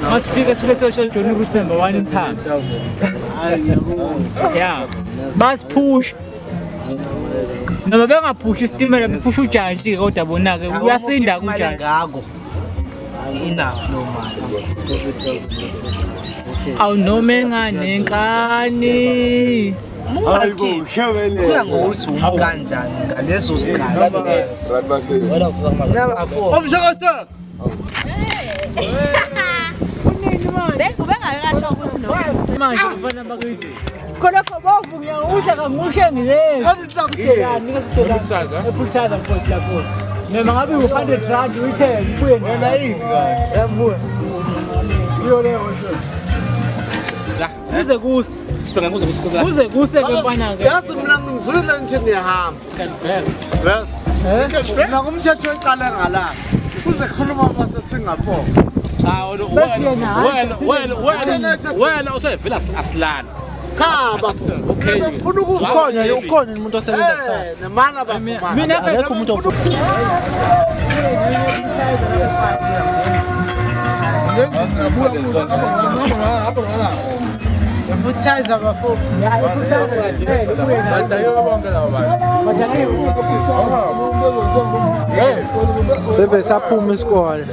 Masifika special Johnny Roos number 1 in town. Yeah. Bas push. Noma bengapush isitimela bepush ujantshi kodwa bona ke uyasinda kunjani. Enough no man. Awu noma enganenkani. Hayibo, shawele. Kuya ngokuthi umkanjani ngaleso sikhathi. Never for. Omshaka. Bengakasho ukuthi no. Manje kufana bakithi. Khona khobovu ngiyangudla kamushe ngilezi. Ngizokudela ephuthaza mfowethu lapho. Noma ngabe u100 rand uyithenge kuye Wena yini kahle? Siyavuna. Iyo leyo nje. kuze kuse. Sibheka kuze Kuze kuse ke mfana ke. Yazi mina ngizwile nje niyahamba. Yes. Mina ngumthetho weqala ngala. Kuze khuluma kwase Singapore. wena usayivela asilana Khaba. Ngifuna ukusikhona ukhona umuntu osebenza kusasa. Nemana bafumana. Mina akekho umuntu ofuna. Ephuthaza bafo. ya ephuthaza. Sebe saphuma isikole.